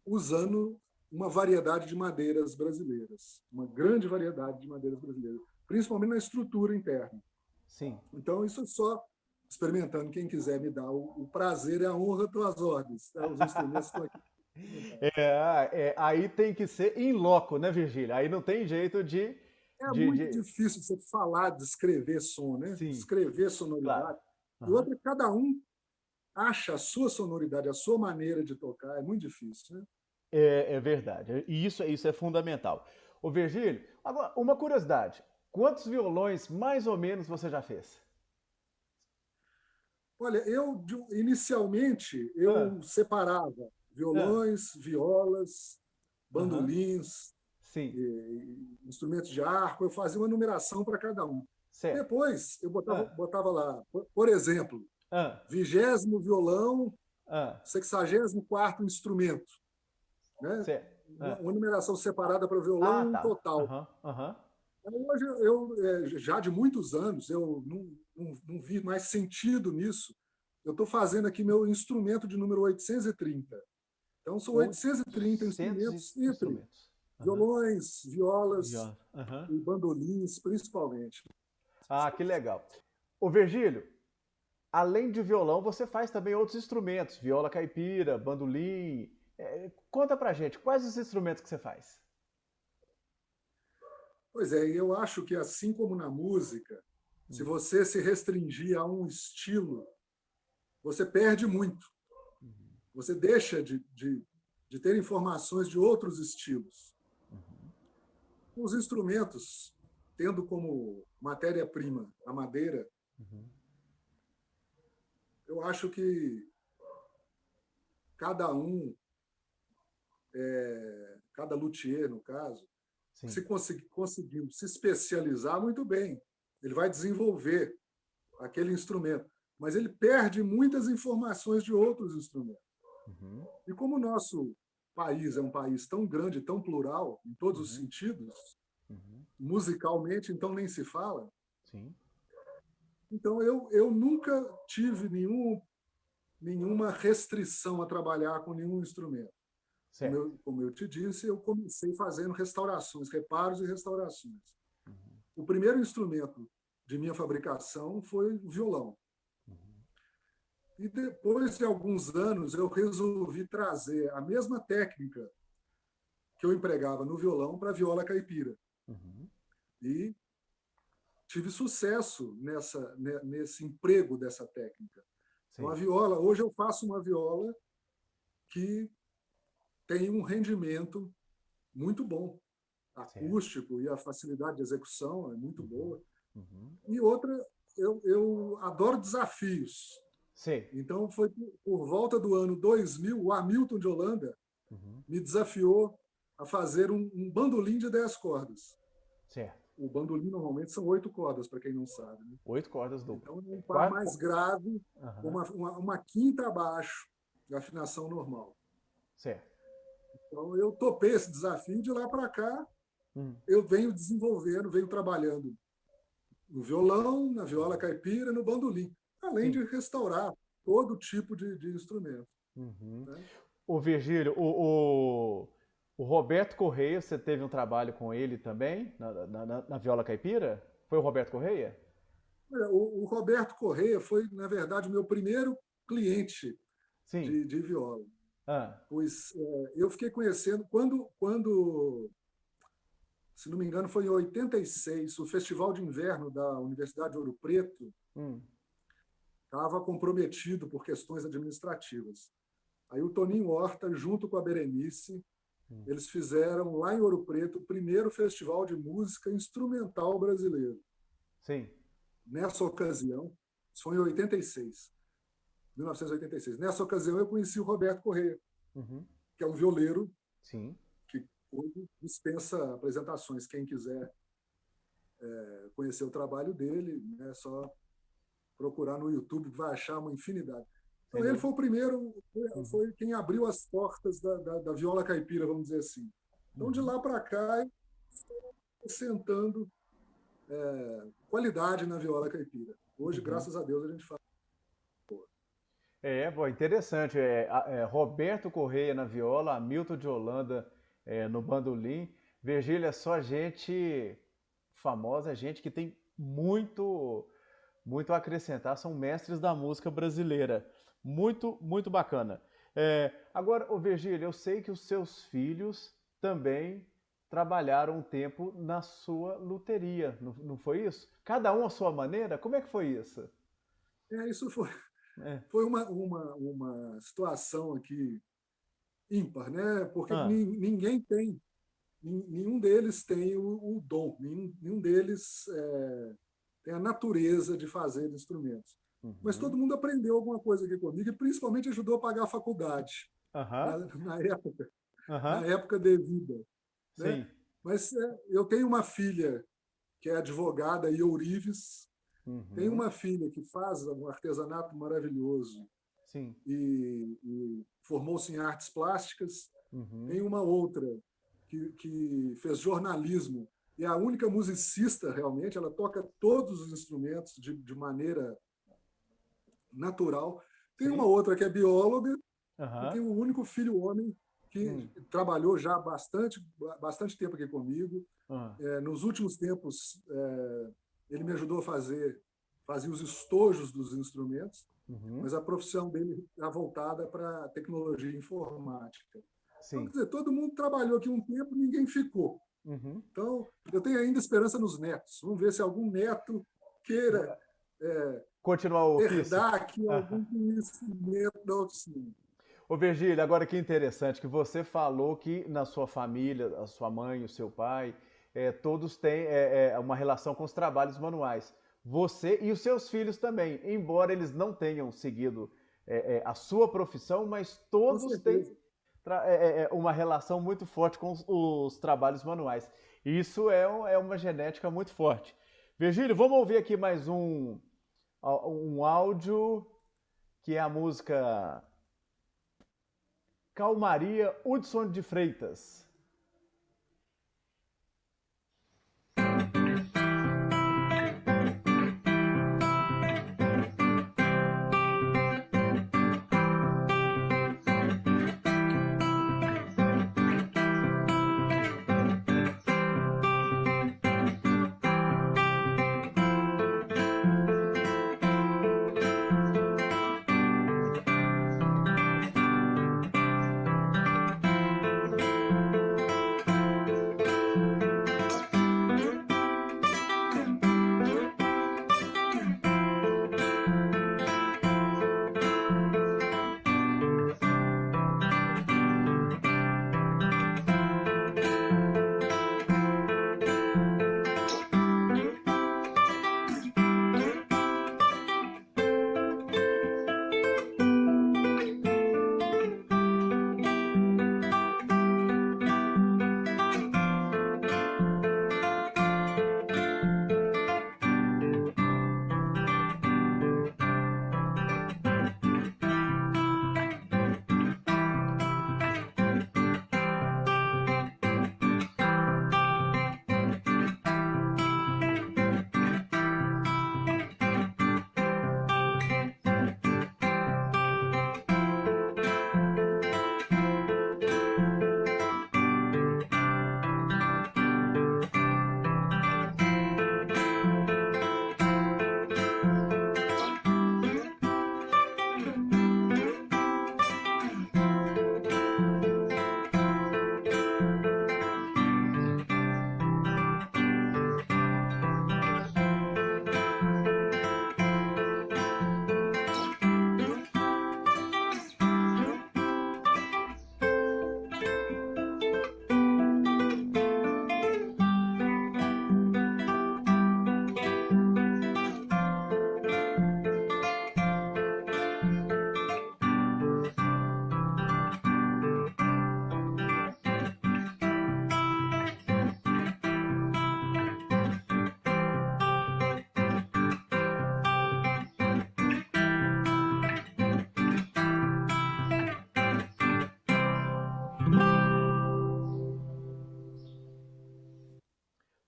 S2: Usando uma variedade de madeiras brasileiras, uma grande variedade de madeiras brasileiras, principalmente na estrutura interna.
S1: Sim.
S2: Então, isso é só experimentando. Quem quiser me dar o prazer e a honra, estou às ordens. Tá? Os instrumentos estão aqui.
S1: Aí tem que ser in loco, né, Virgílio? Aí não tem jeito
S2: É
S1: de,
S2: muito
S1: de...
S2: difícil você falar, descrever som, né?
S1: Sim,
S2: Descrever
S1: claro.
S2: sonoridade. E
S1: Uhum.
S2: outra, cada um acha a sua sonoridade, a sua maneira de tocar. É muito difícil, né?
S1: É verdade. E isso é fundamental. Ô, Virgílio, agora, uma curiosidade. Quantos violões, mais ou menos, você já fez?
S2: Olha, inicialmente
S1: Ah,
S2: eu separava
S1: ah,
S2: violões, violas,
S1: aham,
S2: bandolins,
S1: sim,
S2: instrumentos de arco, eu fazia uma numeração para cada um.
S1: certo.
S2: Depois eu
S1: Ah,
S2: botava lá, por exemplo,
S1: ah,
S2: 20º violão,
S1: ah,
S2: 64º instrumento, né?
S1: certo. Ah.
S2: Uma numeração separada para violão
S1: Ah,
S2: e um
S1: tá.
S2: total.
S1: Aham, aham.
S2: Hoje, já de muitos anos, eu não vi mais sentido nisso. Eu estou fazendo aqui meu instrumento de número 830. Então, são 830
S1: 800
S2: instrumentos entre
S1: instrumentos. Aham.
S2: violões, violas
S1: Já. Aham.
S2: e bandolins, principalmente.
S1: Ah, que legal. Ô, Virgílio, além de violão, você faz também outros instrumentos, viola caipira, bandolim. Conta pra gente, quais os instrumentos que você faz?
S2: Pois é, e eu acho que, assim como na música, se
S1: Hum.
S2: você se restringir a um estilo, você perde muito.
S1: Uhum.
S2: Você deixa de ter informações de outros estilos.
S1: Uhum.
S2: Os instrumentos, tendo como matéria-prima a madeira,
S1: Uhum.
S2: eu acho que cada um, cada luthier, no caso,
S1: Sim.
S2: se conseguiu se especializar muito bem, ele vai desenvolver aquele instrumento, mas ele perde muitas informações de outros instrumentos.
S1: Uhum.
S2: E como o nosso país é um país tão grande, tão plural, em todos os
S1: Uhum.
S2: sentidos,
S1: Uhum.
S2: musicalmente, então nem se fala,
S1: Sim.
S2: então eu nunca tive nenhuma restrição a trabalhar com nenhum instrumento.
S1: Certo.
S2: Como eu te disse, eu comecei fazendo restaurações, reparos e restaurações.
S1: Uhum.
S2: O primeiro instrumento de minha fabricação foi o violão.
S1: Uhum.
S2: E depois de alguns anos, eu resolvi trazer a mesma técnica que eu empregava no violão para a viola caipira.
S1: Uhum.
S2: E tive sucesso nesse emprego dessa técnica. Então, a
S1: Sim.
S2: viola, hoje eu faço uma viola que tem um rendimento muito bom,
S1: Certo.
S2: acústico, e a facilidade de execução é muito
S1: Uhum.
S2: boa.
S1: Uhum.
S2: E outra, eu adoro desafios.
S1: Sei.
S2: Então, foi por volta do ano 2000, o Hamilton de Holanda
S1: Uhum.
S2: me desafiou a fazer um bandolim de 10 cordas.
S1: Certo.
S2: O bandolim normalmente são 8 cordas, para quem não sabe. Né?
S1: 8 cordas duplas.
S2: Então, é um par
S1: Quatro.
S2: mais grave, com
S1: Aham.
S2: uma quinta abaixo da afinação normal.
S1: Certo.
S2: Então, eu topei esse desafio. De lá para cá,
S1: Hum.
S2: eu venho desenvolvendo, venho trabalhando no violão, na viola caipira, no bandolim, além
S1: Sim.
S2: de restaurar todo tipo de instrumento.
S1: Uhum.
S2: Né?
S1: O Virgílio, o Roberto Correia, você teve um trabalho com ele também, na viola caipira? Foi o Roberto Correia?
S2: O Roberto Correia foi, na verdade, o meu primeiro cliente
S1: Sim.
S2: de viola,
S1: Ah,
S2: pois eu fiquei conhecendo quando, se não me engano, foi em 86, o Festival de Inverno da Universidade de Ouro Preto
S1: hum,
S2: estava comprometido por questões administrativas. Aí o Toninho Horta, junto com a Berenice,
S1: hum.
S2: eles fizeram lá em Ouro Preto o primeiro festival de música instrumental brasileiro.
S1: Sim.
S2: Nessa ocasião, isso foi em 86, 1986. Nessa ocasião, eu conheci o Roberto Correia,
S1: Uhum.
S2: que é um violeiro
S1: Sim.
S2: que hoje dispensa apresentações. Quem quiser conhecer o trabalho dele, é só procurar no YouTube, que vai achar uma infinidade. Então, ele foi o primeiro, foi quem abriu as portas da viola caipira, vamos dizer assim. Então, de lá para cá, acrescentando qualidade na viola caipira. Hoje, graças a Deus, a gente fala.
S1: Bom, interessante. Roberto Correia na viola, Hamilton de Holanda no bandolim. Virgílio, é só gente famosa, gente que tem muito, muito a acrescentar. São mestres da música brasileira. Muito, muito bacana. Agora, Virgílio, eu sei que os seus filhos também trabalharam um tempo na sua luteria, não foi isso? Cada um à sua maneira? Como é que foi isso?
S2: Isso foi uma situação aqui ímpar, né? Porque ninguém tem, nenhum deles tem o dom, nenhum deles tem a natureza de fazer instrumentos. Mas todo mundo aprendeu alguma coisa aqui comigo e principalmente ajudou a pagar a faculdade na época devida. Né?
S1: Sim.
S2: Mas eu tenho uma filha que é advogada, Eurives, tenho uma filha que faz um artesanato maravilhoso.
S1: Sim.
S2: E formou-se em artes plásticas. Tem uma outra que fez jornalismo e é a única musicista realmente, ela toca todos os instrumentos de maneira natural. Tem uma outra que é bióloga e tem o único filho homem que trabalhou já bastante tempo aqui comigo. Nos últimos tempos, ele me ajudou a fazer os estojos dos instrumentos, mas a profissão dele está voltada para a tecnologia informática. Então, quer dizer, todo mundo trabalhou aqui um tempo, ninguém ficou. Então, eu tenho ainda esperança nos netos. Vamos ver se algum neto queira
S1: continuar o
S2: herdar aqui algum conhecimento da oficina.
S1: Virgílio, agora que interessante que você falou que na sua família, a sua mãe, o seu pai, todos têm uma relação com os trabalhos manuais. Você e os seus filhos também, embora eles não tenham seguido a sua profissão, mas todos têm uma relação muito forte com os trabalhos manuais. Isso é uma genética muito forte. Virgílio, vamos ouvir aqui mais um áudio, que é a música Calmaria, Hudson de Freitas.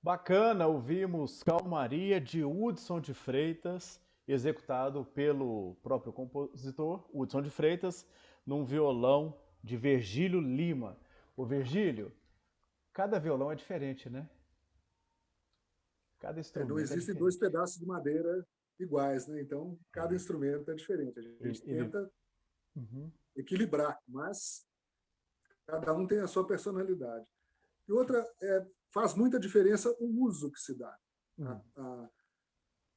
S1: Bacana, ouvimos Calmaria de Hudson de Freitas, executado pelo próprio compositor, Hudson de Freitas, num violão de Virgílio Lima. Ô Virgílio, cada violão é diferente, né? Cada
S2: Não
S1: instrumento é
S2: existem dois
S1: diferente.
S2: pedaços de madeira iguais, né? Então, cada instrumento é diferente. A gente
S1: Ele...
S2: tenta
S1: Uhum.
S2: equilibrar, mas cada um tem a sua personalidade. E outra, faz muita diferença o uso que se dá.
S1: Uhum.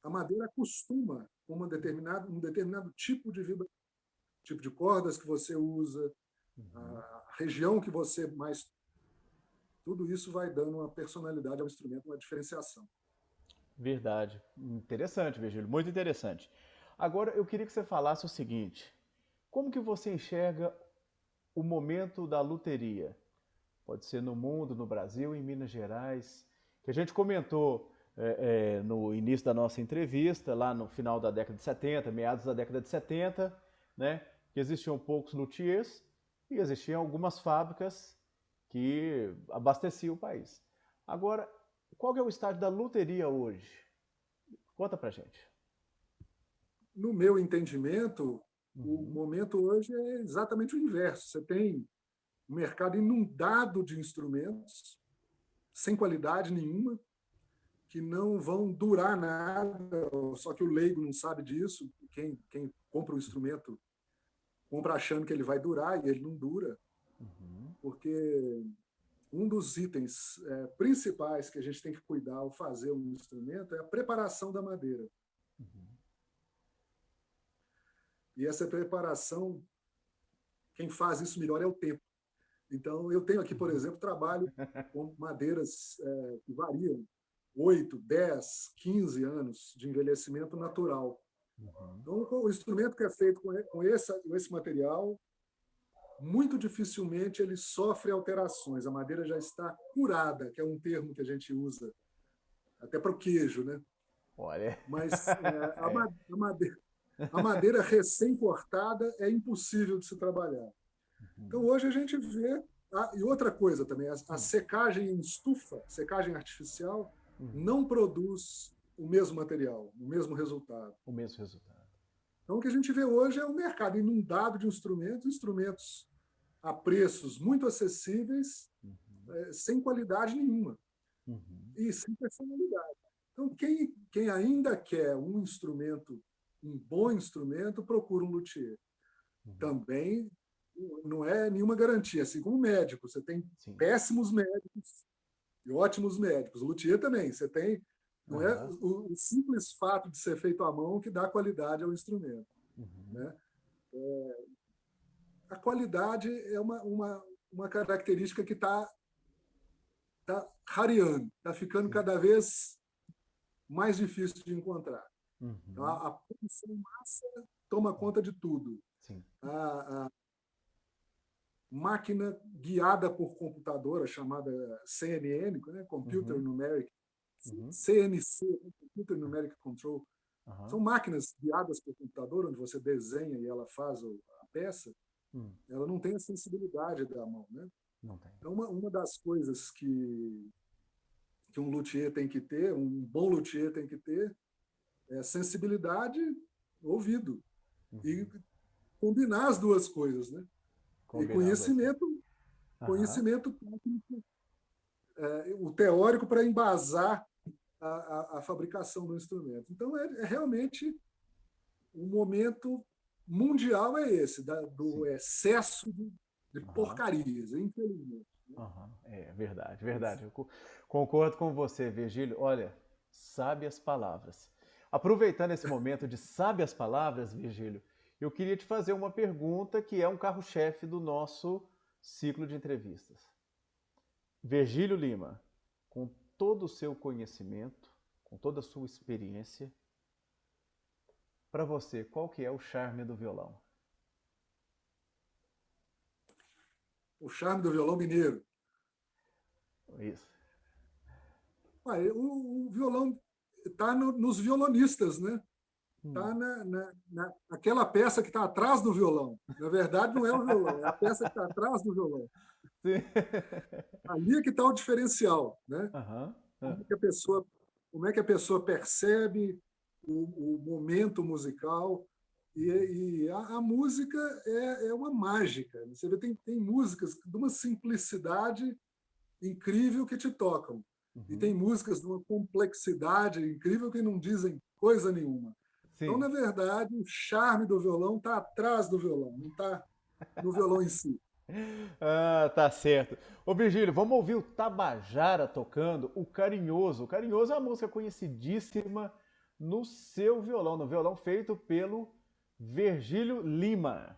S2: A madeira acostuma com um determinado tipo tipo de cordas que você usa, a região que você mais... Tudo isso vai dando uma personalidade ao instrumento, uma diferenciação.
S1: Verdade. Interessante, Virgílio, muito interessante. Agora, eu queria que você falasse o seguinte: como que você enxerga o momento da luteria? Pode ser no mundo, no Brasil, em Minas Gerais, que a gente comentou no início da nossa entrevista, lá no final da década de 70, meados da década de 70, né, que existiam poucos luthiers e existiam algumas fábricas que abasteciam o país. Agora, qual que é o estágio da luteria hoje? Conta pra gente.
S2: No meu entendimento, o
S1: Uhum.
S2: momento hoje é exatamente o inverso. Você tem um mercado inundado de instrumentos, sem qualidade nenhuma, que não vão durar nada, só que o leigo não sabe disso. Quem compra o instrumento compra achando que ele vai durar e ele não dura,
S1: Uhum.
S2: porque um dos itens principais que a gente tem que cuidar ao fazer um instrumento é a preparação da madeira.
S1: Uhum.
S2: E essa preparação, quem faz isso melhor é o tempo. Então, eu tenho aqui, por exemplo, trabalho com madeiras que variam 8, 10, 15 anos de envelhecimento natural.
S1: Uhum.
S2: Então, o instrumento que é feito com esse material, muito dificilmente ele sofre alterações. A madeira já está curada, que é um termo que a gente usa até para o queijo, né?
S1: Olha.
S2: Mas a madeira recém-cortada é impossível de se trabalhar. Então,
S1: Uhum.
S2: hoje a gente vê... e outra coisa também, a secagem em estufa, secagem artificial,
S1: Uhum.
S2: não produz o mesmo material, o mesmo resultado.
S1: O mesmo resultado.
S2: Então, o que a gente vê hoje é um mercado inundado de instrumentos a preços muito acessíveis,
S1: Uhum.
S2: sem qualidade nenhuma
S1: Uhum.
S2: e sem personalidade. Então, quem ainda quer um instrumento, um bom instrumento, procura um luthier.
S1: Uhum.
S2: Também não é nenhuma garantia, assim como médico. Você tem
S1: Sim.
S2: péssimos médicos e ótimos médicos. O luthier também. Você tem... Não é
S1: Uhum.
S2: o simples fato de ser feito à mão que dá qualidade ao instrumento.
S1: Uhum.
S2: Né? A qualidade é uma característica que está rareando, está ficando
S1: Sim.
S2: cada vez mais difícil de encontrar. Então,
S1: Uhum.
S2: a produção em massa toma conta de tudo.
S1: Sim.
S2: A máquina guiada por computadora, chamada CNN, né? Computer
S1: Uhum.
S2: Numeric,
S1: Uhum.
S2: CNC, Computer Numeric Control,
S1: Uhum.
S2: são máquinas guiadas por computador, onde você desenha e ela faz a peça. Ela não tem a sensibilidade da mão. Né?
S1: Não tem.
S2: Então, uma das coisas que um luthier tem que ter, um bom luthier tem que ter, é sensibilidade, ouvido. E
S1: Uhum.
S2: combinar as duas coisas. Né? E
S1: Combinar as duas coisas. Uhum.
S2: conhecimento técnico, o teórico para embasar a fabricação do instrumento. Então, realmente o momento mundial é esse, do
S1: Sim.
S2: excesso de
S1: Uhum.
S2: porcarias, infelizmente. Né?
S1: Uhum. É verdade, verdade. Eu concordo com você, Virgílio. Olha, sábias palavras. Aproveitando esse momento de sábias palavras, Virgílio, eu queria te fazer uma pergunta que é um carro-chefe do nosso ciclo de entrevistas. Virgílio Lima, com todo o seu conhecimento, com toda a sua experiência, para você, qual que é o charme do violão?
S2: O charme do violão mineiro.
S1: Isso.
S2: O violão está nos violonistas, né?
S1: Hum.
S2: Está naquela peça que está atrás do violão. Na verdade, não é o violão, é a peça que está atrás do violão.
S1: Sim.
S2: Ali é que está o diferencial. Né?
S1: Aham,
S2: como é que a pessoa percebe o momento musical. E a música é uma mágica. Você vê, tem músicas de uma simplicidade incrível que te tocam. E tem músicas de uma complexidade incrível que não dizem coisa nenhuma. Então,
S1: Sim.
S2: na verdade, o charme do violão está atrás do violão, não está no violão em si.
S1: Ah, tá certo. Ô Virgílio, vamos ouvir o Tabajara tocando o Carinhoso. O Carinhoso é uma música conhecidíssima no seu violão, no violão feito pelo Virgílio Lima.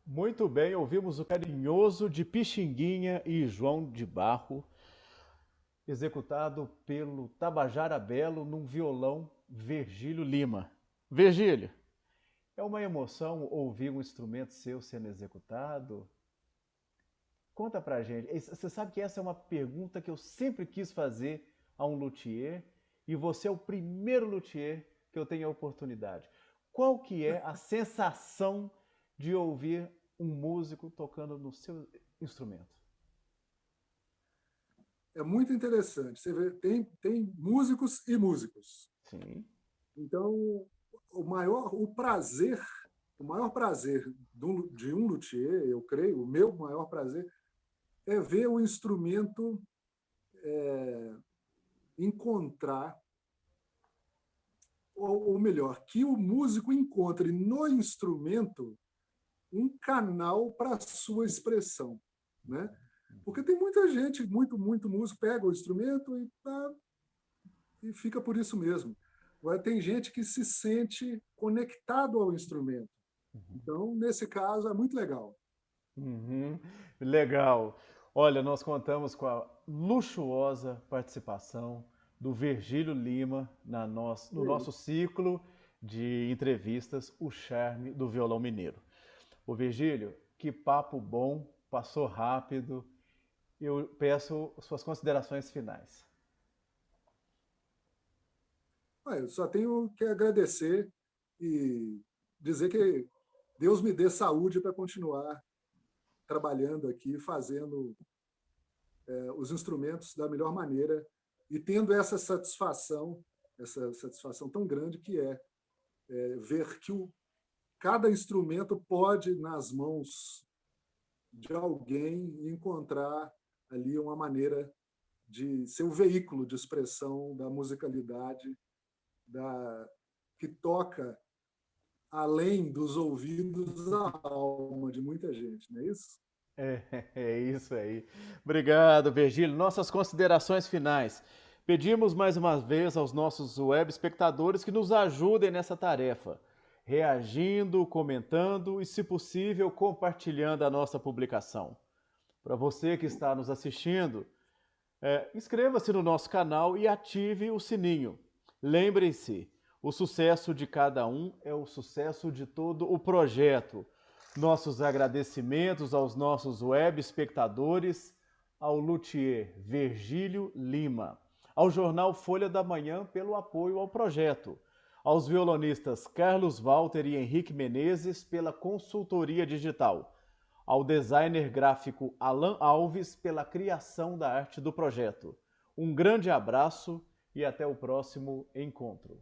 S1: Muito bem, ouvimos o Carinhoso de Pixinguinha e João de Barro, executado pelo Tabajara Belo num violão Virgílio Lima. Virgílio, é uma emoção ouvir um instrumento seu sendo executado? Conta pra gente. Você sabe que essa é uma pergunta que eu sempre quis fazer a um luthier e você é o primeiro luthier que eu tenho a oportunidade. Qual que é a sensação de ouvir um músico tocando no seu instrumento?
S2: É muito interessante. Você vê, tem músicos e músicos.
S1: Sim.
S2: Então, o maior prazer de um luthier, eu creio, o meu maior prazer é ver o instrumento encontrar, ou melhor, que o músico encontre no instrumento um canal para a sua expressão, né? Porque tem muita gente, muito músico, pega o instrumento e fica por isso mesmo. Agora, tem gente que se sente conectado ao instrumento. Então, nesse caso, é muito legal.
S1: Uhum. Legal. Olha, nós contamos com a luxuosa participação do Virgílio Lima no nosso ciclo de entrevistas O Charme do Violão Mineiro. O Virgílio, que papo bom, passou rápido. eu peço suas considerações finais.
S2: Eu só tenho que agradecer e dizer que Deus me dê saúde para continuar trabalhando aqui, fazendo os instrumentos da melhor maneira e tendo essa satisfação tão grande que é ver que cada instrumento pode, nas mãos de alguém, encontrar ali uma maneira de ser o veículo de expressão da musicalidade, que toca além dos ouvidos a alma de muita gente, não é isso?
S1: É isso aí. Obrigado, Virgílio. Nossas considerações finais. Pedimos mais uma vez aos nossos web espectadores que nos ajudem nessa tarefa, reagindo, comentando e, se possível, compartilhando a nossa publicação. Para você que está nos assistindo, inscreva-se no nosso canal e ative o sininho. Lembrem-se, o sucesso de cada um é o sucesso de todo o projeto. Nossos agradecimentos aos nossos web espectadores, ao luthier Virgílio Lima, ao jornal Folha da Manhã pelo apoio ao projeto, aos violonistas Carlos Walter e Henrique Menezes pela consultoria digital, ao designer gráfico Alan Alves pela criação da arte do projeto. Um grande abraço e até o próximo encontro.